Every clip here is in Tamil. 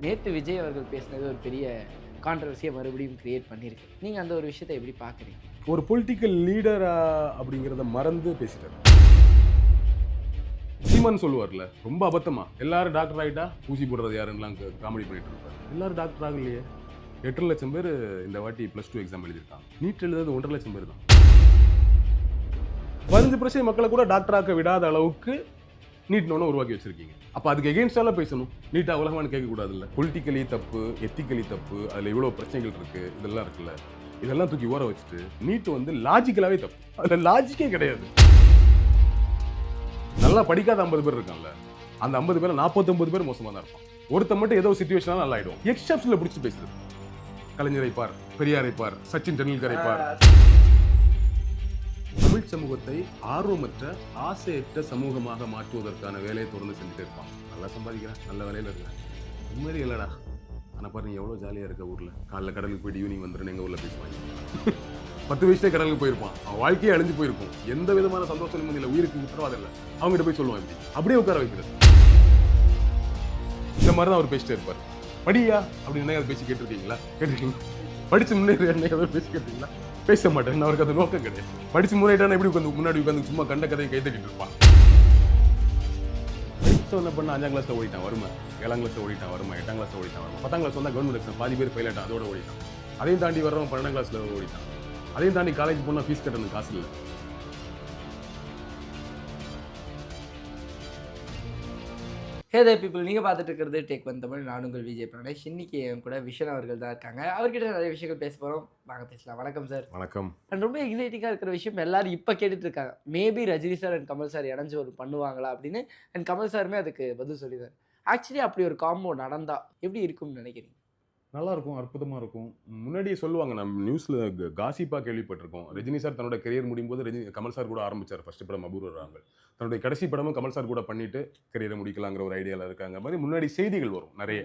நேற்று விஜய் அவர்கள் பேசினது ஒரு பெரிய கான்ட்ரவர்சியை மறுபடியும் கிரியேட் பண்ணியிருக்கு. நீங்கள் அந்த ஒரு விஷயத்தை எப்படி பார்க்குறீங்க? ஒரு பொலிட்டிக்கல் லீடரா அப்படிங்கிறத மறந்து பேசிட்டார். சீமான் சொல்லுவார்ல, ரொம்ப அபத்தமா எல்லாரும் டாக்டர் ஆகிட்டா ஊசி போடுறது யாருன்னெலாம் காமெடி பண்ணிட்டு இருப்பார். எல்லாரும் டாக்டர் ஆகலையே. 8 லட்சம் பேர் இந்த வாட்டி +2 எக்ஸாம் எழுதியிருக்காங்க. நீட் எழுதுறது 1.5 லட்சம் பேர் தான். 15% மக்களை கூட டாக்டர் ஆக்க விடாத அளவுக்கு நீட் ஒன்று உருவாக்கி வச்சிருக்கீங்க. அப்போ அதுக்கு எகெயின்ஸ்டாலாம் பேசணும். நீட்டா உலகமானு கேட்கக்கூடாதுல்ல. பொலிட்டிக்கலி தப்பு, எத்திக்கலி தப்பு, அதில் இவ்வளோ பிரச்சனைகள் இருக்கு, இதெல்லாம் இருக்குல்ல, இதெல்லாம் தூக்கி ஊற வச்சுட்டு நீட் வந்து லாஜிக்கலாகவே தப்பு. அதில் லாஜிக்கே கிடையாது. நல்லா படிக்காத 50 பேர் இருக்காங்கல்ல, அந்த 50 பேர் 49 பேர் மோசமாக தான் இருப்பான். ஒருத்தர் மட்டும் ஏதோ சிச்சுவேஷனால நல்லா ஆயிடும். எக்ஸப்ஷனில் பிடிச்சி பேசுறது. கலைஞரை பார், பெரியாரை பார், சச்சின் டெண்டுல்கரை பார். தமிழ் சமூகத்தை ஆர்வமற்ற, ஆசையற்ற சமூகமாக மாற்றுவதற்கான வேலையை தொடர்ந்து செஞ்சுட்டு இருப்பான். நல்லா சம்பாதிக்கிறேன், நல்ல வேலையில் இருக்கிறேன், உண்மையிலே இல்லைடா. ஆனால் பாருங்க எவ்வளோ ஜாலியாக இருக்க ஊரில். காலைல கடலுக்கு போயிட்டு ஈவினிங் வந்துடுன்னு எங்கள் ஊரில் பேசுவாங்க. 10 வயசுலேயே கடலுக்கு போயிருப்பான். அவன் வாழ்க்கையே அழிஞ்சு போயிருக்கும். எந்த விதமான சந்தோஷம் நிம்மதியில், உயிருக்கு உத்தரவாதம் இல்லை. அவங்ககிட்ட போய் சொல்லுவான் இப்படி. அப்படியே உட்கார வைக்கிறது. இந்த மாதிரி தான் அவர் பேசிட்டே இருப்பார். படியா அப்படின்னு அதை பேசி கேட்டிருக்கீங்களா? கேட்டிருக்கீங்களா? படிச்சு முன்னேறி என்ன பேசி கேட்டீங்களா? பேச மாட்டேன். அவருக்கு அது நோக்கம் கிடையாது. படிச்சு முன்னேறிட்டான எப்படி உட்காந்து முன்னாடி உட்காந்து சும்மா கண்ட கதையை கை தட்டிட்டு இருப்பான். படிச்சவன பண்ண 5ஆம் கிளாஸ்ல ஓடிட்டான் வறுமை, 7ஆம் கிளாஸ்ல ஓடிட்டான் வறுமை, 8ஆம் கிளாஸ்ல ஓடிட்டான் வறுமை, 10ஆம் கிளாஸ் வந்தா கவர்மெண்ட் எக்ஸாம் பாதி பேர் ஃபெயில் ஆயிட்டான், அதோட ஓடிட்டான். அதையும் தாண்டி வர்றவன் 12ஆம் கிளாஸ்ல ஓடிட்டான். அதையும் தாண்டி காலேஜ் போனா ஃபீஸ் கட்டணும் காசு இல்லை. ஹே தேர் பீப்புள், நீங்கள் பார்த்துட்டு இருக்கிறது டேக் ஒன் தமிழ். நான் உங்கள் விஜய் பிரணேஷ். இன்னைக்கு என் கூட விஷன் அவர்கள் தான் இருக்காங்க. அவர்கிட்ட நிறைய விஷயங்கள் பேச போகிறோம். வாங்க பேசலாம். வணக்கம் சார். வணக்கம். அண்ட் ரொம்ப எக்ஸைட்டிங்காக இருக்கிற விஷயம் எல்லாரும் இப்போ கேட்டுட்டு இருக்காங்க. Maybe Rajini sir and Kamal sir இணைஞ்சு ஒரு பண்ணுவாங்களா அப்படின்னு. அண்ட் கமல் சாருமே அதுக்கு பதில் சொல்லிதார். ஆக்சுவலி அப்படி ஒரு காம்போ நடந்தா எப்படி இருக்கும்னு நினைக்கிறீங்க? நல்லா இருக்கும், அற்புதமாக இருக்கும். முன்னாடியே சொல்லுவாங்க, நம்ம நியூஸில் காசிப்பாக கேள்விப்பட்டிருக்கோம். ரஜினி சார் தன்னோட கெரியர் முடியும் போது கமல் சார் கூட ஆரம்பிச்சார். ஃபர்ஸ்ட் படம் அபூர்வ ராகங்கள். தன்னுடைய கடைசி படமும் கமல் சார் கூட பண்ணிட்டு கெரியரை முடிக்கலாங்கிற ஒரு ஐடியாவில் இருக்காங்க மாதிரி முன்னாடி செய்திகள் வரும் நிறைய.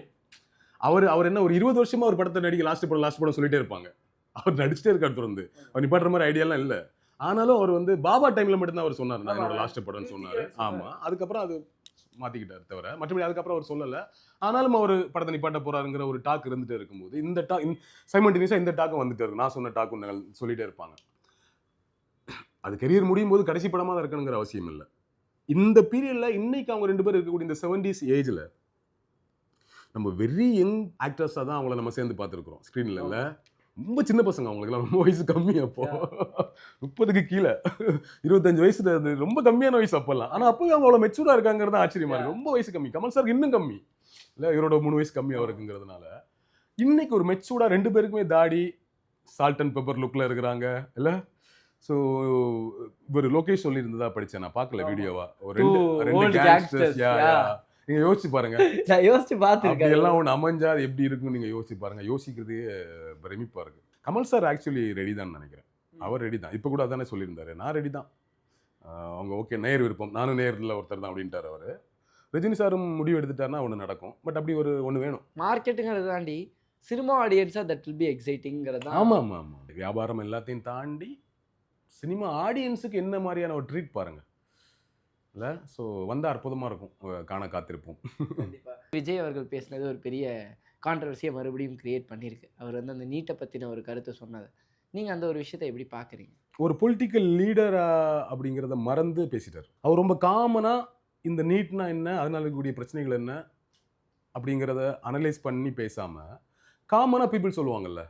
அவர் என்ன ஒரு 20 வருஷமா ஒரு படத்தை நடிக்க லாஸ்ட் படம் சொல்லிட்டே இருப்பாங்க. அவர் நடிச்சுட்டே இருக்காரு தொடர்ந்து. அவர் நிப்பாட்டுற மாதிரி ஐடியாலாம் இல்லை. ஆனாலும் அவர் வந்து பாபா டைமில் மட்டும்தான் அவர் சொன்னார், நான் என்னோட லாஸ்ட் படம்னு சொன்னார். ஆமாம், அதுக்கப்புறம் அது மாற்றிக்கிட்டார் தவிர மற்றபடி அதுக்கப்புறம் அவர் சொல்லலை. ஆனாலும் அவர் படத்தை நிப்பாட்ட போறாருங்கிற ஒரு டாக் இருந்துகிட்டே இருக்கும்போது இந்த சைமல்டேனியஸாக இந்த டாக்கும் வந்துட்டு இருக்கும். நான் சொன்ன டாக்கும் சொல்லிட்டே இருப்பாங்க. அது கெரியர் முடியும் போது கடைசி படமாக தான் இருக்கணுங்கிற அவசியம் இல்லை. இந்த பீரியடில் இன்னைக்கு அவங்க 2 பேர் இருக்கக்கூடிய இந்த 70s ஏஜில் நம்ம வெரி யங் ஆக்டர்ஸாக தான் அவங்கள நம்ம சேர்ந்து பார்த்துருக்குறோம் ஸ்க்ரீனில். இல்லை, ரொம்ப சின்ன பசங்க, அவங்களுக்குலாம் ரொம்ப வயசு கம்மி. அப்போ 30க்கு கீழே 25 வயசுல ரொம்ப கம்மியான வயசு அப்போல்லாம். ஆனால் அப்போவே அவங்க அவ்வளோ மெச்சூராக இருக்காங்கிறது ஆச்சரியமா இருக்கு. ரொம்ப வயசு கம்மி. கமல் சாருக்கு இன்னும் கம்மி இல்லை, இவரோட 3 வயசு கம்மியாக இருக்குங்கிறதுனால இன்னைக்கு ஒரு மெச்சூர்டா 2 பேருக்குமே தாடி சால்ட் அண்ட் பெப்பர் லுக்கில் இருக்கிறாங்க இல்லை. ஸோ இவர் லோகேஷ் சொல்லியிருந்ததா படித்தேன், நான் பார்க்கல வீடியோவா. ஒரு ரெண்டு கேங்ஸ்டர்ஸ். நீங்க யோசிச்சு பாருங்க. யோசிச்சு பார்த்துருக்கேன். எல்லாம் ஒன்று அமைஞ்சா அது எப்படி இருக்குன்னு நீங்க யோசிச்சு பாருங்க. யோசிக்கிறதே பிரமிப்பா இருக்கு. கமல் சார் ஆக்சுவலி ரெடி தான் நினைக்கிறேன். அவர் ரெடி தான். இப்போ கூட அதானே சொல்லியிருந்தாரு, நான் ரெடி தான். அவங்க ஓகே, நேர் விருப்பம், நானும் நேரில் ஒருத்தர் தான் அப்படின்ட்டார் அவர். ரஜினி சாரும் முடிவு எடுத்துட்டாருன்னா ஒன்று நடக்கும். பட் அப்படி ஒன்று வேணும். மார்க்கெட்டுங்கிறத தாண்டி சினிமா ஆடியன்ஸாக தட் வில் பி எக்ஸைட்டிங்கிறது. ஆமாம். வியாபாரம் எல்லாத்தையும் தாண்டி சினிமா ஆடியன்ஸுக்கு என்ன மாதிரியான ஒரு ட்ரீட் பாருங்க இல்லை. ஸோ வந்தால் அற்புதமாக இருக்கும், காண காத்திருப்போம். விஜய் அவர்கள் பேசினது ஒரு பெரிய கான்ட்ரவர்சியை மறுபடியும் கிரியேட் பண்ணியிருக்கு. அவர் வந்து அந்த நீட்டை பற்றின ஒரு கருத்தை சொன்னது. நீங்கள் அந்த ஒரு விஷயத்தை எப்படி பார்க்குறீங்க? ஒரு பொலிட்டிக்கல் லீடரா அப்படிங்கிறத மறந்து பேசிட்டார். அவர் ரொம்ப காமனாக இந்த நீட்னா என்ன, அதனால இருக்கக்கூடிய பிரச்சனைகள் என்ன அப்படிங்கிறத அனலைஸ் பண்ணி பேசாமல் காமனாக பீப்புள் சொல்லுவாங்கல்ல,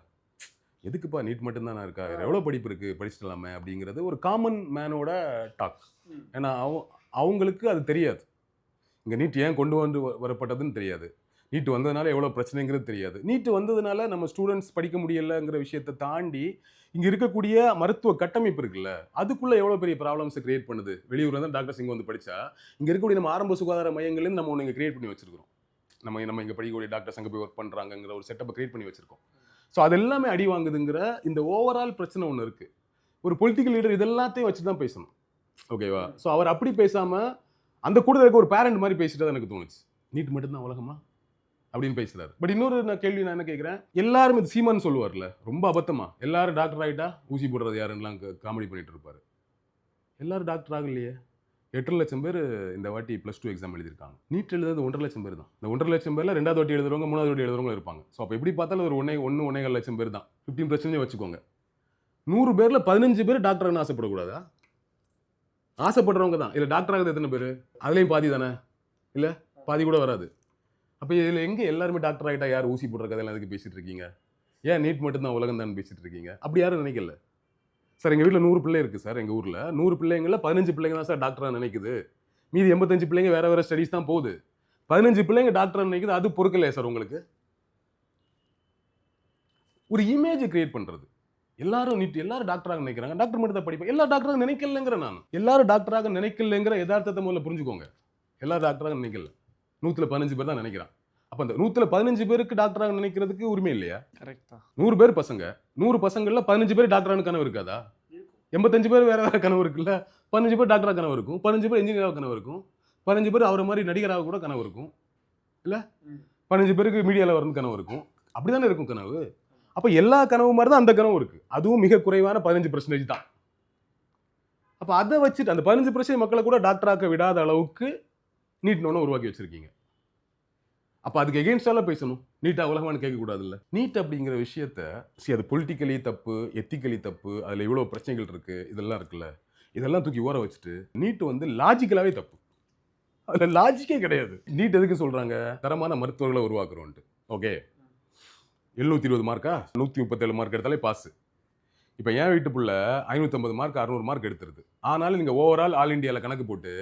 எதுக்குப்பா நீட் மட்டும்தானே இருக்கா, எவ்வளோ படிப்பு இருக்குது, படிச்சிடலாமே அப்படிங்கிறது ஒரு காமன் மேனோட டாக். ஏன்னா அவங்களுக்கு அது தெரியாது. இங்கே நீட் ஏன் கொண்டு வரப்பட்டதுன்னு தெரியாது. நீட் வந்ததுனால எவ்வளோ பிரச்சனைங்கிறது தெரியாது. நீட் வந்ததுனால நம்ம ஸ்டூடெண்ட்ஸ் படிக்க முடியலைங்கிற விஷயத்தை தாண்டி இங்கே இருக்கக்கூடிய மருத்துவ கட்டமைப்பு இருக்குல்ல, அதுக்குள்ளே எவ்வளோ பெரிய ப்ராப்ளம்ஸை கிரியேட் பண்ணுது. வெளியூரில் தான் டாக்டர்ஸ் இங்கே வந்து படித்தா இங்கே இருக்கக்கூடிய நம்ம ஆரம்ப சுகாதார மையங்கள்லேருந்து நம்ம ஒன்று இங்கே கிரியேட் பண்ணி வச்சுருக்கிறோம். நம்ம இங்கே படிக்கக்கூடிய டாக்டர்ஸ் அங்கே போய் ஒர்க் பண்ணுறாங்கிற ஒரு செட்டப்பை கிரியேட் பண்ணி வச்சுருக்கோம். ஸோ அது எல்லாமே அடி வாங்குதுங்கிற இந்த ஓவரால் பிரச்சனை ஒன்று இருக்குது. ஒரு பொலிட்டிக்கல் லீடர் இதெல்லாத்தையும் வச்சு தான் பேசணும், ஓகேவா? ஸோ அவர் அப்படி பேசாமல் அந்த கூட்டத்தில் இருக்க ஒரு பேரண்ட் மாதிரி பேசிட்டு தான் எனக்கு தோணுச்சு. நீட் மட்டும்தான் உலகமா அப்படின்னு பேசுறாரு. பட் இன்னொரு கேள்வி நான் என்ன கேட்குறேன், எல்லாரும் இது சீமான் சொல்லுவார்ல, ரொம்ப அபத்தமா எல்லாரும் டாக்டர் ஆகிட்டா ஊசி போடுறது யாருன்னெலாம் காமெடி பண்ணிட்டு இருப்பாரு. எல்லாரும் டாக்டர் ஆகலையே. 8.5 லட்சம் பேர் இந்த வாட்டி +2 எக்ஸாம் எழுதியிருக்காங்க. நீட் எழுதுறது 1.5 லட்சம் பேர் தான். இந்த 1.5 லட்சம் பேர்ல 2வது வாட்டி எழுதுறவங்க 3வது வாட்டி எழுதுறவங்க இருப்பாங்க. ஸோ அப்போ எப்படி பார்த்தாலும் ஒரு 1.25 லட்சம் பேர் தான். 15% வச்சுக்கோங்க. 100 பேர்ல 15 பேர் டாக்டர் ஆகணும்னு ஆசைப்படக்கூடாதா? ஆசைப்படுறவங்க தான். இல்ல டாக்டர் ஆகுது எத்தனை பேர்? அதுலயும் பாதி தானே? இல்ல பாதி கூட வராது. அப்போ இதில் எங்கே எல்லாருமே டாக்டர் ஆகிட்டா யார் ஊசி போடுற கதையெல்லாம் எதுக்கு பேசிட்டு இருக்கீங்க? ஏன் நீட் மட்டும்தான் உலகம் தான் பேசிட்டு இருக்கீங்க? அப்படி யாரும் நினைக்கல சார். எங்கள் வீட்டில் 100 பிள்ளை இருக்குது சார். எங்கள் ஊரில் 100 பிள்ளைங்களில் 15 பிள்ளைங்க தான் சார் டாக்டராக நினைக்குது. மீதி 85 பிள்ளைங்க வேற வேற ஸ்டடீஸ் தான் போகுது. 15 பிள்ளைங்க டாக்டராக நினைக்குது. அது பொறுக்கலையா சார் உங்களுக்கு? ஒரு இமேஜ் கிரியேட் பண்ணுறது. எல்லாரும் டாக்டராக நினைக்கிறாங்க. டாக்டர் மட்டும் தான் படிப்பேன். எல்லா டாக்டராக நினைக்கலங்கிற நான். எல்லாரும் டாக்டராக நினைக்கலங்கிற யதார்த்தத்தை முதல்ல புரிஞ்சுக்கோங்க. எல்லாரும் டாக்டராக நினைக்கல. 100ல 15 பேர் தான் நினைக்கிறான். அப்போ அந்த 100ல 15 பேருக்கு டாக்டராக நினைக்கிறதுக்கு உரிமை இல்லையா? கரெக்ட் தான். 100 பேர் பசங்க. 100 பசங்கள்ல 15 பேர் டாக்டரான கனவு இருக்காதா? 85 பேர் வேற வேற கனவு இருக்குல்ல. 15 பேர் டாக்டரா கனவு இருக்கும். 15 பேர் இன்ஜினியராக கனவு இருக்கும். 15 பேர் அவரை மாதிரி நடிகராக கூட கனவு இருக்கும். இல்ல 15 பேருக்கு மீடியாவில் வரணும் கனவு இருக்கும். அப்படிதானே இருக்கும் கனவு. அப்போ எல்லா கனவு மாதிரி தான் அந்த கனவு இருக்கு. அதுவும் மிக குறைவான 15% தான். அப்போ அதை வச்சுட்டு அந்த 15% மக்களை கூட டாக்டராக்க விடாத அளவுக்கு நீட் ஒன்று உருவாக்கி வச்சிருக்கீங்க. அப்போ அதுக்கு எகெயின்ஸ்டால பேசணும். நீட்டா உலகமானு கேட்கக்கூடாதுல்ல. நீட் அப்படிங்கிற விஷயத்த அது பொலிட்டிக்கலி தப்பு, எத்திக்கலி தப்பு, அதில் இவ்வளோ பிரச்சனைகள் இருக்கு, இதெல்லாம் இருக்குல்ல, இதெல்லாம் தூக்கி ஓர வச்சுட்டு நீட் வந்து லாஜிக்கலாகவே தப்பு. அதில் லாஜிக்கே கிடையாது. நீட் எதுக்கு சொல்கிறாங்க? தரமான மருத்துவர்களை உருவாக்குறோன்ட்டு. ஓகே, 720 மார்க்கா? 137 மார்க் எடுத்தாலே பாஸ். இப்போ என் வீட்டு புள்ள 550 மார்க் 600 மார்க் எடுத்துருது. ஆனாலும் நீங்கள் ஓவரால் ஆல் இண்டியாவில் கணக்கு போட்டு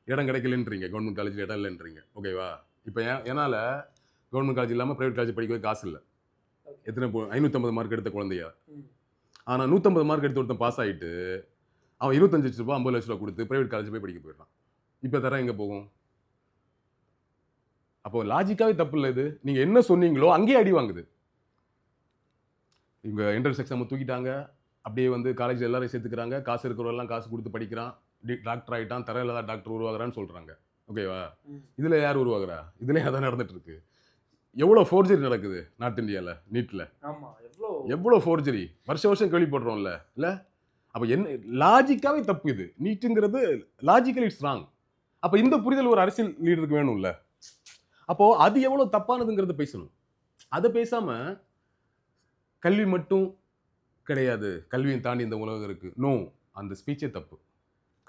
இடம் கிடைக்கலன்றீங்க. கவர்மெண்ட் காலேஜில் இடம் இல்லைன்றீங்க. ஓகேவா? இப்போ என்னால் கவர்மெண்ட் காலேஜ் இல்லாமல் ப்ரைவேட் காலேஜ் படிக்கவே காசு இல்லை. எத்தனை 550 மார்க் எடுத்த குழந்தையா? ஆனால் 150 மார்க் எடுத்த ஒருத்தன் பாஸ் ஆகிட்டு அவன் 25 லட்ச ரூபா 50 லட்ச ரூபா கொடுத்து ப்ரைவேட் காலேஜ் போய் படிக்க போயிடறான். இப்போ தர எங்கே போகும்? அப்போ லாஜிக்காவே தப்பு இல்லை இது. நீங்கள் என்ன சொன்னீங்களோ அங்கேயே அடி வாங்குது. இவங்க என்ட்ரன்ஸ் எக்ஸாம் தூக்கிட்டாங்க. அப்படியே வந்து காலேஜில் எல்லாரையும் சேர்த்துக்கிறாங்க. காசு இருக்கிறவரெல்லாம் காசு கொடுத்து படிக்கிறான். டாக்டர் ஆகிட்டான். தர இல்லாத டாக்டர் உருவாகிறான்னு சொல்கிறாங்க. ஓகேவா? இதில் யார் உருவாகிறா? இதுலேயே அதான் நடந்துட்டு இருக்கு. எவ்வளோ ஃபோர்ஜரி நடக்குது நார்த் இந்தியாவில் நீட்டில். எவ்வளோ ஃபோர்ஜரி வருஷம் கேள்விப்படுறோம்ல. இல்லை அப்போ என்ன லாஜிக்காவே தப்பு இது. நீட்டுங்கிறது லாஜிக்கலி இட்ஸ் ராங். அப்போ இந்த புரிதல் ஒரு அரசியல் லீடருக்கு வேணும்ல. அப்போது அது எவ்வளோ தப்பானதுங்கிறத பேசணும். அதை பேசாமல் கல்வி மட்டும் கிடையாது, கல்வியை தாண்டி இந்த உலகம் இருக்குது. நோ, அந்த ஸ்பீச்சே தப்பு.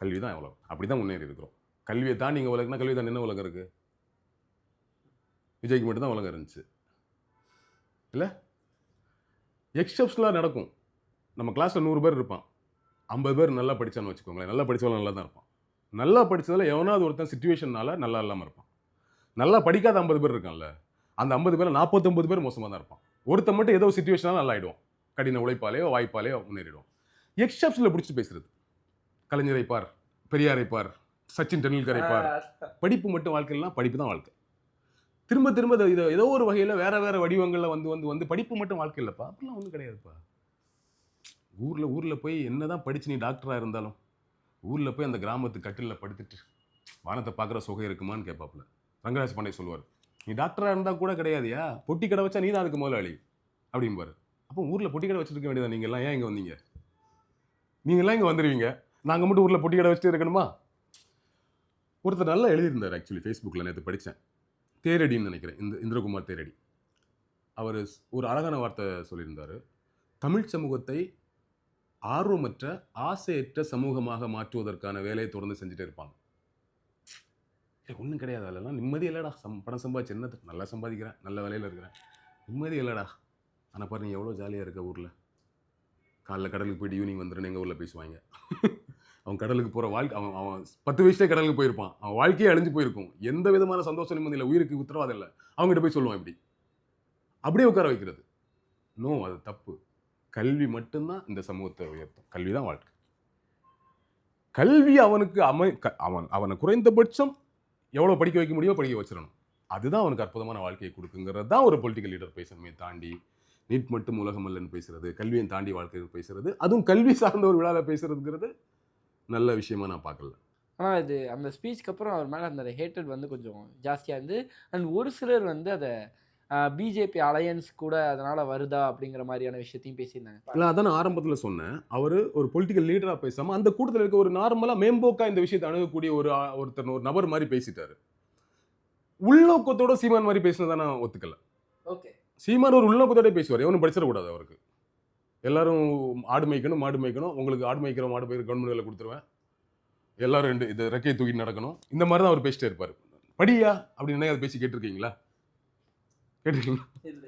கல்வி தான் எவ்வளோ அப்படி தான் முன்னேறி இருக்கிறோம். கல்வியை தாண்டி இங்கே உலகம்னா கல்வி தான் என்ன உலகம் இருக்குது? விஜய்க்கு மட்டும் தான் உலகம் இருந்துச்சு இல்லை? எக்ஸப்ஷனலாக நடக்கும். நம்ம கிளாஸில் 100 பேர் இருப்பான். 50 பேர் நல்லா படித்தான்னு வச்சுக்கோங்களேன். நல்லா படித்தவங்க நல்லா தான் இருப்பான். நல்லா படித்ததில் எவனாவது ஒருத்தன் சிச்சுவேஷனால நல்லா இல்லாமல் இருப்பான். நல்லா படிக்காத 50 பேர் இருக்கான்ல, அந்த 50 பேர் 49 பேர் மோசமாக தான் இருப்பான். ஒருத்தன் மட்டும் ஏதோ சிச்சுவேஷனால நல்லா ஆகிடுவான். கடின உழைப்பாலேயோ வாய்ப்பாலேயோ முன்னேறிடும். எக்ஸப்ஷனில் பிடிச்சி பேசுறது. கலைஞரை பார், பெரியாரை பார், சச்சின் டெண்டுல்கரை பார். படிப்பு மட்டும் வாழ்க்கையிலாம் படிப்பு தான் வாழ்க்கை. திரும்ப திரும்ப இதை ஏதோ ஒரு வகையில் வேற வேற வடிவங்களில் வந்து வந்து வந்து படிப்பு மட்டும் வாழ்க்கை இல்லைப்பா. அப்படிலாம் ஒன்றும் கிடையாதுப்பா. ஊரில் போய் என்னதான் படிச்சு நீ டாக்டராக இருந்தாலும் ஊரில் போய் அந்த கிராமத்து கட்டிலில் படுத்துட்டு வானத்தை பார்க்குற சுகம் இருக்குமான்னு கேட்பாப்புல. ரங்கராஜ் பாண்டே சொல்லுவார், நீ டாக்டராக இருந்தால் கூட கிடையாதுயா, பொட்டி கடை வச்சா நீ தான் அதுக்கு முதலாளி அப்படிம்பாரு. அப்போ ஊரில் பொட்டி கடை வச்சுருக்க வேண்டியதா? நீங்கள்லாம் ஏன் இங்கே வந்தீங்க? நீங்கள்லாம் இங்கே வந்துடுவீங்க, நாங்கள் மட்டும் ஊரில் பொட்டி கடை வச்சுட்டு இருக்கணுமா? ஒருத்தர் நல்லா எழுதியிருந்தார். ஆக்சுவலி ஃபேஸ்புக்கில் நேற்று படித்தேன். தேரடின்னு நினைக்கிறேன், இந்திரகுமார் தேரடி. அவர் ஒரு அழகான வார்த்தை சொல்லியிருந்தார். தமிழ் சமூகத்தை ஆர்வமற்ற ஆசையற்ற சமூகமாக மாற்றுவதற்கான வேலையை தொடர்ந்து செஞ்சுட்டே இருப்பாங்க. ஒன்றும் கிடையாது, அதெல்லாம் நிம்மதி இல்லைடா. பணம் சம்பாதிச்சு என்ன, நல்லா சம்பாதிக்கிறேன், நல்ல வேலையில் இருக்கிறேன், நிம்மதி இல்லைடா. ஆனால் பாரு நீ எவ்வளோ ஜாலியாக இருக்க ஊரில். காலைல கடலுக்கு போயிட்டு ஈவினிங் வந்துடுன்னு எங்கள் ஊரில் பேசுவாங்க. அவன் கடலுக்கு போகிற வாழ்க்கை, அவன் 10 வயசுலேயே கடலுக்கு போயிருப்பான். அவன் வாழ்க்கையே அழிஞ்சு போயிருக்கும். எந்த விதமான சந்தோஷம் நிம்மதி இல்லை, உயிருக்கு உத்தரவாதம் இல்லை. அவங்ககிட்ட போய் சொல்லுவான் இப்படி. அப்படியே உட்கார வைக்கிறது. நோ, அது தப்பு. கல்வி மட்டும்தான் இந்த சமூகத்தை உயர்த்தும். கல்வி தான் வாழ்க்கை. கல்வி அவனுக்கு அவனை குறைந்தபட்சம் எவ்வளோ படிக்க வைக்க முடியுமோ படிக்க வச்சிடணும். அதுதான் அவனுக்கு அற்புதமான வாழ்க்கையை கொடுக்குங்கிறது தான் ஒரு பொலிட்டிக்கல் லீடர் பேசணுமே தாண்டி நீட் மட்டும் உலகம் அல்லன்னு பேசுறது, கல்வியை தாண்டி வாழ்க்கையை பேசுறது, அதுவும் கல்வி சார்ந்த ஒரு விழாவில் பேசுறதுங்கிறது நல்ல விஷயமா நான் பார்க்கல. ஆனால் இது அந்த ஸ்பீச்சுக்கு அப்புறம் அவர் மேலே அந்த ஹேட்டட் வந்து கொஞ்சம் ஜாஸ்தியாக இருந்து, அண்ட் ஒரு சிலர் வந்து அதை பிஜேபி அலையன்ஸ் கூட அதனால வருதா அப்படிங்கிற மாதிரியான விஷயத்தையும் பேசியிருந்தாங்க. இல்லை அதான் நான் ஆரம்பத்தில் சொன்னேன். அவர் ஒரு பொலிட்டிக்கல் லீடராக பேசாமல் அந்த கூட்டத்தில் இருக்க ஒரு நார்மலாக மேம்போக்கா இந்த விஷயத்தை அணுகக்கூடிய ஒருத்தர் ஒரு நபர் மாதிரி பேசிட்டாரு. உள்நோக்கத்தோட சீமான் மாதிரி பேசினதை நான் ஒத்துக்கல. ஓகே. சீமான் ஒரு உள்நோக்கத்தோட பேசுவார். எவனும் படிச்சிடக்கூடாது அவருக்கு. எல்லாரும் ஆடு மேய்க்கணும், மாடு மேய்க்கணும். உங்களுக்கு ஆடு மேய்க்கிற மாடு மேய்க்கிற கவர்மெண்ட் வேலை கொடுத்துருவேன். எல்லாரும் இது ரெக்கையை தூக்கிட்டு நடக்கணும். இந்த மாதிரி தான் அவர் பேசிட்டே இருப்பார். படியா அப்படின்னு அதை பேசி கேட்டிருக்கீங்களா? கேட்டிருக்கீங்களா?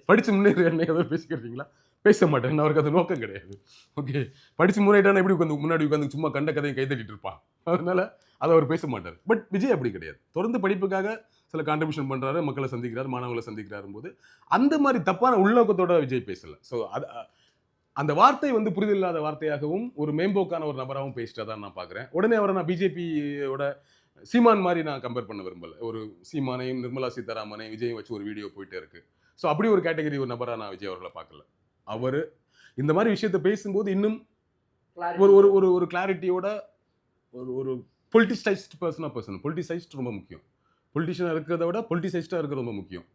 படிச்சு முன்னேறி என்ன பேசி கேட்டிருக்கீங்களா? பேச மாட்டேன். அவருக்கு அது நோக்கம் கிடையாது. ஓகே, படிச்சு முன்னேறிட்டானா எப்படி உட்காந்து முன்னாடி உட்காந்து சும்மா கண்ட கதையை கை தட்டிட்டு இருப்பான். அதனால அதை அவர் பேச மாட்டார். பட் விஜய் அப்படி கிடையாது. தொடர்ந்து படிப்புக்காக சில கான்ட்ரிபியூஷன் பண்றாரு, மக்களை சந்திக்கிறார், மாணவர்களை சந்திக்கிறாரும் போது அந்த மாதிரி தப்பான உள்நோக்கத்தோட விஜய் பேசல. ஸோ அது அந்த வார்த்தை புரிதல் இல்லாத வார்த்தையாகவும் ஒரு மேம்போக்கான ஒரு நபராகவும் பேசிட்டா தான் நான் பார்க்குறேன். உடனே அவரை நான் பிஜேபியோட சீமான் மாதிரி நான் கம்பேர் பண்ண விரும்பல. ஒரு சீமானையும் நிர்மலா சீதாராமனையும் விஜயும் வச்சு ஒரு வீடியோ போயிட்டே இருக்கு. ஸோ அப்படி ஒரு கேட்டகரி ஒரு நபராக நான் விஜய் அவர்களை பார்க்கல. அவர் இந்த மாதிரி விஷயத்த பேசும்போது இன்னும் ஒரு ஒரு ஒரு கிளாரிட்டியோட ஒரு பொலிட்டிசைஸ்ட் பர்சனாக பேசணும். பொலிட்டிசைஸ்ட் ரொம்ப முக்கியம். பொலிட்டிஷியனாக இருக்கிறத விட பொலிட்டிசைஸ்டாக இருக்கிறது ரொம்ப முக்கியம்.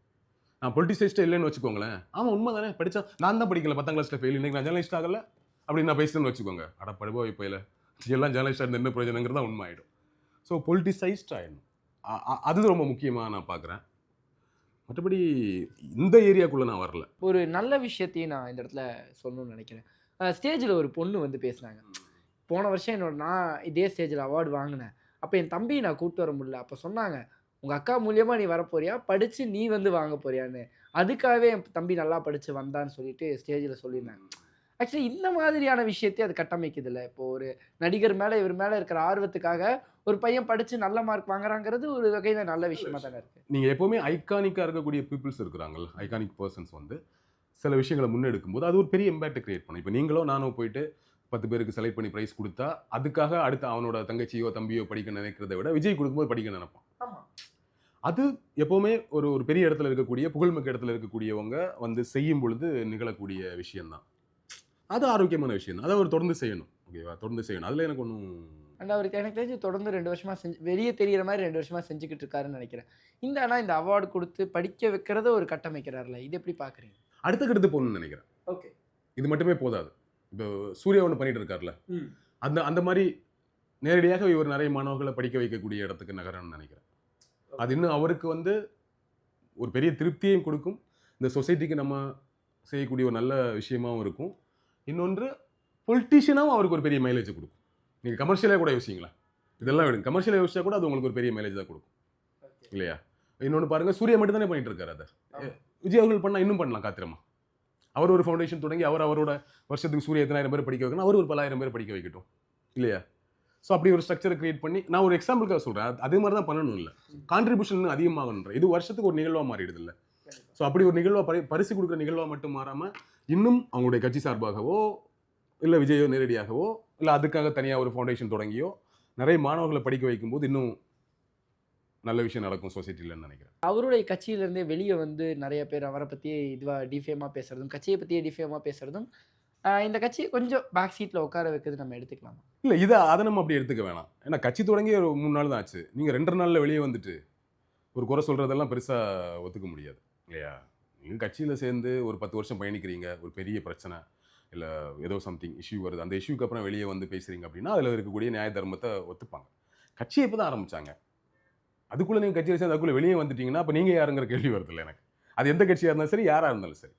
நான் பொலிட்டிசைஸ்டே இல்லைன்னு வச்சுக்கோங்களேன். ஆமாம் உண்மை தானே, படித்தா நான் தான் படிக்கல 10ஆம் கிளாஸில் ஃபெயில், இன்னைக்கு நான் ஜேர்னலிஸ்ட் ஆகலை அப்படின்னு நான் பேசுகிறேன்னு வச்சுக்கோங்க. அட படுவா இப்போ இல்லை எல்லாம் ஜேர்னலிஸ்டாக இருந்த என்ன பிரயோஜனங்கிறது தான் உண்மை ஆகிடும். ஸோ பொலிட்டிசைஸ்ட் ஆகிடணும். அது ரொம்ப முக்கியமாக நான் பார்க்குறேன். மற்றபடி இந்த ஏரியாக்குள்ளே நான் வரல. ஒரு நல்ல விஷயத்தையும் நான் இந்த இடத்துல சொல்லணும்னு நினைக்கிறேன். ஸ்டேஜில் ஒரு பொண்ணு பேசினாங்க. போன வருஷம் நான் இதே ஸ்டேஜில் அவார்டு வாங்கினேன். அப்போ என் தம்பியை நான் கூப்பிட்டு வர முடியல. அப்போ சொன்னாங்க, உங்கள் அக்கா மூலியமாக நீ வரப்போறியா, படித்து நீ வாங்க போறியான்னு. அதுக்காகவே என் தம்பி நல்லா படித்து வந்தான்னு சொல்லிட்டு ஸ்டேஜில் சொல்லியிருந்தாங்க. ஆக்சுவலி இந்த மாதிரியான விஷயத்தையும் அது கட்டமைக்குது இல்லை. இப்போ ஒரு நடிகர் மேலே இவர் மேலே இருக்கிற ஆர்வத்துக்காக ஒரு பையன் படித்து நல்ல மார்க் வாங்குறாங்கிறது ஒரு வகையில் நல்ல விஷயமா தானே இருக்குது. நீங்கள் எப்போவுமே ஐகானிக்காக இருக்கக்கூடிய பீப்புள்ஸ் இருக்கிறாங்கல்ல, ஐகானிக் பர்சன்ஸ் சில விஷயங்களை முன்னெடுக்கும் போது அது ஒரு பெரிய இம்பேக்ட் கிரியேட் பண்ணும். இப்போ நீங்களோ நானோ போயிட்டு 10 பேருக்கு செலக்ட் பண்ணி ப்ரைஸ் கொடுத்தா அதுக்காக அடுத்து அவனோட தங்கச்சியோ தம்பியோ படிக்க நினைக்கிறத விட விஜய் கொடுக்கும்போது படிக்க நினைப்பான். அது எப்போவுமே ஒரு ஒரு பெரிய இடத்துல இருக்கக்கூடிய புகழ்மிக்க இடத்துல இருக்கக்கூடியவங்க செய்யும் பொழுது நிகழக்கூடிய விஷயம்தான். அது ஆரோக்கியமான விஷயம் தான். அதை அவர் தொடர்ந்து செய்யணும். ஓகேவா, தொடர்ந்து செய்யணும். அதில் எனக்கு ஒன்றும் அண்ட் அவருக்கு எனக்கு தெரிஞ்சு தொடர்ந்து 2 வருஷமா வெளியே தெரிகிற மாதிரி 2 வருஷமா செஞ்சுக்கிட்டு இருக்காருன்னு நினைக்கிறேன். ஆனால் இந்த அவார்டு கொடுத்து படிக்க வைக்கிறத ஒரு கட்டமைக்கிறார்ல, இது எப்படி பார்க்குறீங்க? அடுத்த கடுத்து போகணும்னு நினைக்கிறேன். ஓகே, இது மட்டுமே போதாது. இப்போ சூர்யா ஒன்று பண்ணிட்டு இருக்காருல்ல, அந்த அந்த மாதிரி நேரடியாக இவர் நிறைய மாணவர்களை படிக்க வைக்கக்கூடிய இடத்துக்கு நகரம்னு நினைக்கிறேன். அது இன்னும் அவருக்கு ஒரு பெரிய திருப்தியையும் கொடுக்கும். இந்த சொசைட்டிக்கு நம்ம செய்யக்கூடிய ஒரு நல்ல விஷயமாகவும் இருக்கும். இன்னொன்று பொலிட்டீஷியனாகவும் அவருக்கு ஒரு பெரிய மைலேஜ் கொடுக்கும். நீங்கள் கமர்ஷியலாக கூட யோசிங்களா, இதெல்லாம் விடுங்க, கமர்ஷியலாக யோசிச்சா கூட அது உங்களுக்கு ஒரு பெரிய மைலேஜ் தான் கொடுக்கும் இல்லையா? இன்னொன்று பாருங்கள், சூர்யா மட்டும் தானே பண்ணிட்டு இருக்காரு. அதை விஜய் அவர்கள் பண்ணால் இன்னும் பண்ணலாம் காத்திரமா. அவர் ஒரு ஃபவுண்டேஷன் தொடங்கி அவரோட வருஷத்துக்கு சூர்யா எத்தனாயிரம் பேர் படிக்க வைக்கணும், அவர் ஒரு 10,000 பேர் படிக்க வைக்கட்டும் இல்லையா? ஸோ அப்படி ஒரு ஸ்ட்ரக்சரை கிரியேட் பண்ணி நான் ஒரு எக்ஸாம்பிளுக்காக சொல்கிறேன். அதே மாதிரி தான் பண்ணணும் இல்லை, கான்ட்ரிபியூஷன் அதிகமாகன்ற இது வருஷத்துக்கு ஒரு நிகழ்வாக மாறிடுது இல்லை. ஸோ அப்படி ஒரு நிகழ்வாக பரிசு கொடுக்குற நிகழ்வாக மட்டும் மாறாமல் இன்னும் அவங்களுடைய கட்சி சார்பாகவோ இல்லை விஜயோ நேரடியாகவோ இல்லை அதுக்காக தனியாக ஒரு ஃபவுண்டேஷன் தொடங்கியோ நிறைய மாணவர்களை படிக்க வைக்கும்போது இன்னும் நல்ல விஷயம் நடக்கும் சொசைட்டிலன்னு நினைக்கிறேன். அவருடைய கட்சியிலேருந்தே வெளியே நிறைய பேர் அவரை பற்றியே இதுவாக டிஃபேமாக பேசுகிறதும் கட்சியை பற்றியே டிஃபேமாக பேசுகிறதும் இந்த கட்சியை கொஞ்சம் பேக் சீட்டில் உட்கார வைக்கிறது நம்ம எடுத்துக்கலாம் இல்லை? அதை நம்ம அப்படி எடுத்துக்க வேணாம். ஏன்னா கட்சி தொடங்கி ஒரு 3 நாள் தான் ஆச்சு. நீங்கள் 2 நாளில் வெளியே வந்துட்டு ஒரு குறை சொல்கிறதெல்லாம் பெருசாக ஒத்துக்க முடியாது இல்லையா? நீங்கள் கட்சியில் சேர்ந்து ஒரு 10 வருஷம் பயணிக்கிறீங்க, ஒரு பெரிய பிரச்சனை இல்லை ஏதோ சம்திங் இஷ்யூ வருது, அந்த இஷ்யூக்கு அப்புறம் வெளியே பேசுகிறீங்க அப்படின்னா அதில் இருக்கக்கூடிய நியாய தர்மத்தை ஒத்துப்பாங்க. கட்சியை இப்போ தான் ஆரம்பித்தாங்க, அதுக்குள்ளே நீங்கள் கட்சியில் சேர்ந்து அதுக்குள்ளே வெளியே வந்துட்டீங்கன்னா அப்போ நீங்கள் யாருங்கிற கேள்வி வருது இல்லை எனக்கு. அது எந்த கட்சியாக இருந்தாலும் சரி, யாராக இருந்தாலும் சரி.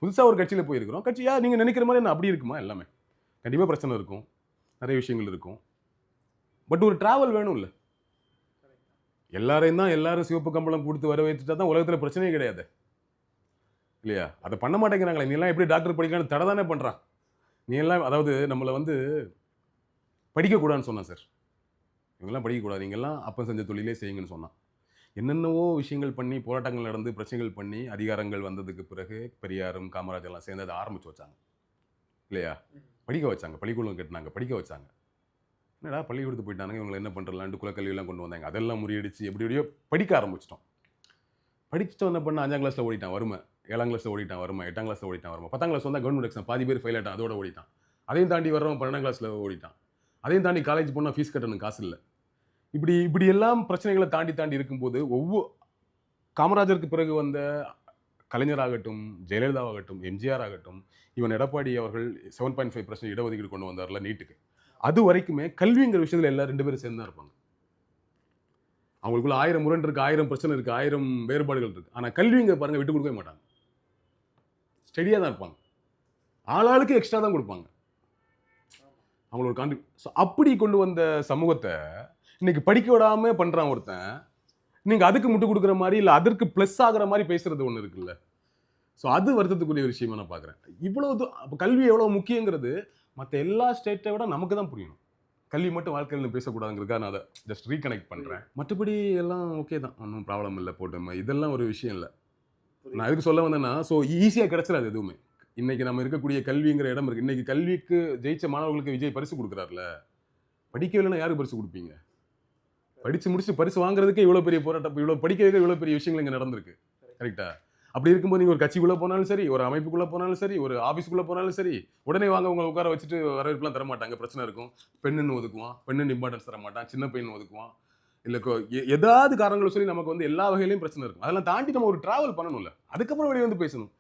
புதுசாக ஒரு கட்சியில் போயிருக்கிறோம், கட்சியாக நீங்கள் நினைக்கிற மாதிரி என்ன அப்படி இருக்குமா? எல்லாமே கண்டிப்பாக பிரச்சனை இருக்கும், நிறைய விஷயங்கள் இருக்கும். பட் ஒரு ட்ராவல் வேணும் இல்லை? எல்லாரும் சிவப்பு கம்பளம் கொடுத்து வர வைத்துட்டா தான் உலகத்தில் பிரச்சனையே கிடையாது இல்லையா? அதை பண்ண மாட்டேங்கிறாங்களே. நீ எல்லாம் எப்படி டாக்டர் படிக்கலான்னு தடை தானே பண்ணுறான். நீ எல்லாம் அதாவது நம்மளை படிக்கக்கூடாதுன்னு சொன்னான் சார். இவங்கெல்லாம் படிக்கக்கூடாது, நீங்கள்லாம் அப்போ செஞ்ச தொழிலே செய்யுங்கன்னு சொன்னான். என்னென்னவோ விஷயங்கள் பண்ணி போராட்டங்கள் நடந்து பிரச்சனைகள் பண்ணி அதிகாரங்கள் வந்ததுக்கு பிறகு பெரியாரும் காமராஜர்லாம் சேர்ந்து அதை ஆரம்பித்து வச்சாங்க இல்லையா? படிக்க வச்சாங்க, பள்ளிக்கூடம் கட்டினாங்க, படிக்க வச்சாங்க. என்னடா பள்ளிக்கூடத்துக்கு போயிட்டானுங்க, இவங்களை என்ன பண்ணுறலான்ட்டு குலக்கல்வியெல்லாம் கொண்டு வந்தாங்க. அதெல்லாம் முறியடிச்சு எப்படியோ படிக்க ஆரம்பிச்சிட்டோம். படிச்சுட்டு என்ன பண்ண 5ஆம் கிளாஸில் ஓடிட்டான் வறுமை, 7ஆம் கிளாஸில் ஓடிட்டான் வறுமை, 8ஆம் கிளாஸில் ஓடிட்டான் வறுமை, 10ஆம் கிளாஸ் வந்தால் கவர்மெண்ட் எக்ஸாம் பாதி பேர் ஃபெயில் ஆகிட்டான், அதோட ஓடிட்டான். அதையும் தாண்டி வர்றவன் 12ஆம் கிளாஸில் ஓடிட்டான். அதையும் தாண்டி காலேஜ் போனால் ஃபீஸ் கட்டணும், காசு இல்லை. இப்படி எல்லாம் பிரச்சனைகளை தாண்டி இருக்கும்போது காமராஜருக்கு பிறகு வந்த கலைஞர் ஆகட்டும், ஜெயலலிதா ஆகட்டும், எம்ஜிஆர் ஆகட்டும், இவன் எடப்பாடி அவர்கள் 7.5% இடஒதுக்கீடு கொண்டு வந்தார்ல நீட்டுக்கு. அது வரைக்குமே கல்விங்கிற விஷயத்துல எல்லாரும் 2 பேரும் சேர்ந்து தான் இருப்பாங்க. அவங்களுக்குள்ள 1000 முரண் இருக்கு, 1000 பிரச்சனை இருக்கு, 1000 வேறுபாடுகள் இருக்கு. ஆனா கல்விங்க பாருங்க விட்டு கொடுக்கவே மாட்டாங்க. ஸ்டெடியா தான் இருப்பாங்க. ஆளாளுக்கு எக்ஸ்ட்ரா தான் கொடுப்பாங்க. அவங்களோட அப்படி கொண்டு வந்த சமூகத்தை இன்னைக்கு படிக்க விடாம பண்றான் ஒருத்தன். நீங்க அதுக்கு முட்டு கொடுக்குற மாதிரி இல்ல அதற்கு பிளஸ் ஆகுற மாதிரி பேசுறது ஒண்ணு இருக்குல்ல. ஸோ அது வருத்தத்துக்குரிய ஒரு விஷயமா நான் பார்க்குறேன். இவ்வளவு கல்வி எவ்வளவு முக்கியங்கிறது மற்ற எல்லா ஸ்டேட்டை விட நமக்கு தான் புரியணும். கல்வி மட்டும் வாழ்க்கையில் பேசக்கூடாதுங்கிறதுக்காக நான் அதை ஜஸ்ட் ரீகனெக்ட் பண்ணுறேன். மற்றபடி எல்லாம் ஓகே தான், ஒன்றும் ப்ராப்ளம் இல்லை. போட்டு இதெல்லாம் ஒரு விஷயம் இல்லை. நான் எதுக்கு சொல்ல வந்தேன்னா, ஸோ ஈஸியாக கிடைச்சிடாது எதுவுமே. இன்னைக்கு நம்ம இருக்கக்கூடிய கல்விங்கிற இடம் இருக்கு. இன்னைக்கு கல்விக்கு ஜெயிச்ச மாணவர்களுக்கு விஜய் பரிசு கொடுக்குறாருல. படிக்கவில்லைன்னா யாருக்கு பரிசு கொடுப்பீங்க? படிச்சு முடிச்சு பரிசு வாங்குறதுக்கு இவ்வளோ பெரிய போராட்டம், இவ்வளோ படிக்க வைக்க இவ்வளோ பெரிய விஷயங்கள் இங்கே நடந்திருக்கு. கரெக்டா? அப்படி இருக்கும்போது நீங்கள் ஒரு கட்சிக்குள்ளே போனாலும் சரி, ஒரு அமைப்புக்குள்ளே போனாலும் சரி, ஒரு ஆஃபீஸ்க்குள்ளே போனாலும் சரி, உடனே வாங்க உங்களை உட்கார வச்சுட்டு வரவேற்புலாம் தர மாட்டாங்க. பிரச்சனை இருக்கும். பெண்ணுன்னு ஒதுக்குவான், பெண்ணுன்னு இம்பார்ட்டன்ஸ் தர மாட்டான், சின்ன பையன் ஒதுக்குவான். இல்லை ஏதாவது காரணங்களை சொல்லி நமக்கு வந்து எல்லா வகையிலையும் பிரச்சனை இருக்கும். அதெல்லாம் தாண்டி நம்ம ஒரு டிராவல் பண்ணணும்ல. அதுக்கப்புறம் வெளியே வந்து பேசணும்.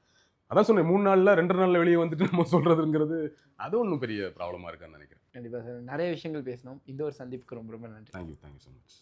அதான் சொன்னேன், 3 நாளில் 2 நாளில் வெளியே வந்துட்டு நம்ம சொல்றதுங்கிறது அது ஒன்றும் பெரிய ப்ராப்ளமாக இருக்கான்னு நினைக்கிறேன். கண்டிப்பாக சார், நிறைய விஷயங்கள் பேசணும். இந்த ஒரு சந்திப்புக்கு ரொம்ப ரொம்ப நன்றி. Thank you so much.